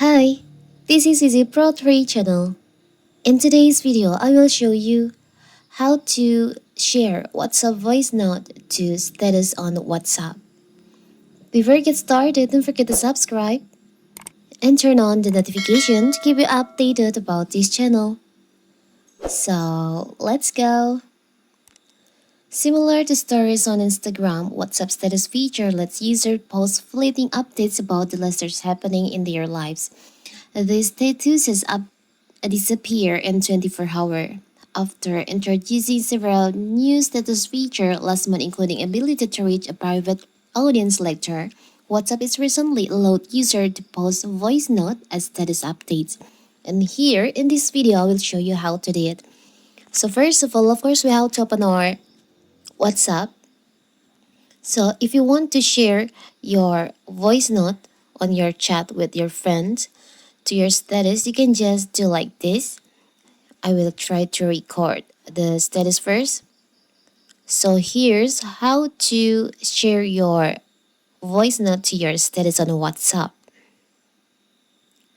Hi, this is Easy Pro 3 channel. In today's video, I will show you how to share WhatsApp voice note to status on WhatsApp. Before we get started, don't forget to subscribe and turn on the notification to keep you updated about this channel. So, let's go. Similar to stories on Instagram, WhatsApp status feature lets users post fleeting updates about the latest happening in their lives. These statuses disappear in 24 hours. After introducing several new status features last month, including ability to reach a private audience later, WhatsApp is recently allowed users to post voice note as status updates. And here in this video, I will show you how to do it. So first of all, of course, we have to open our WhatsApp. So if you want to share your voice note on your chat with your friends to your status, you can just do like this. I will try to record the status first. So here's how to share your voice note to your status on WhatsApp.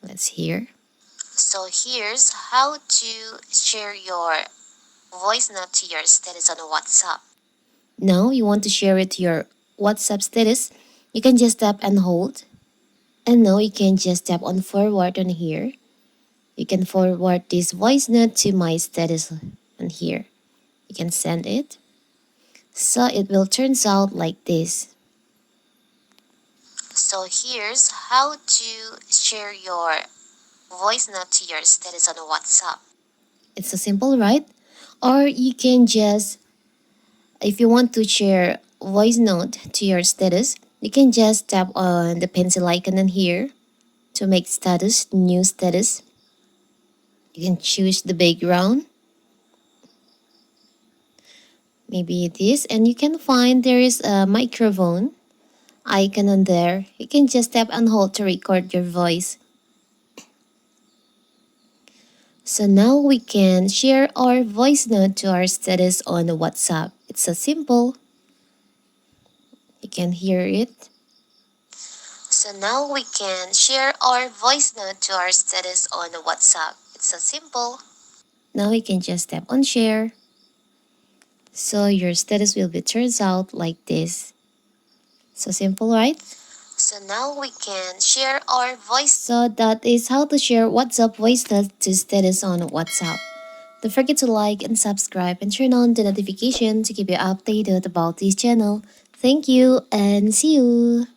Let's hear. So here's how to share your voice note to your status on WhatsApp. Now you want to share it to your WhatsApp status. You can just tap and hold. And now you can just tap on forward on here. You can forward this voice note to my status on here. You can send it. So it will turn out like this. So here's how to share your voice note to your status on WhatsApp. It's so simple, right? Or you can just, if you want to share voice note to your status, you can just tap on the pencil icon in here to make status, new status. You can choose the background. Maybe this, and you can find there is a microphone icon on there. You can just tap and hold to record your voice. So now we can share our voice note to our status on WhatsApp. It's so simple. You can hear it. So now we can share our voice note to our status on WhatsApp. It's so simple. Now we can just tap on share. So your status will be turns out like this. So simple, right? So now we can share our voice. So that is how to share WhatsApp voice note to status on WhatsApp. Don't forget to like and subscribe and turn on the notification to keep you updated about this channel. Thank you and see you.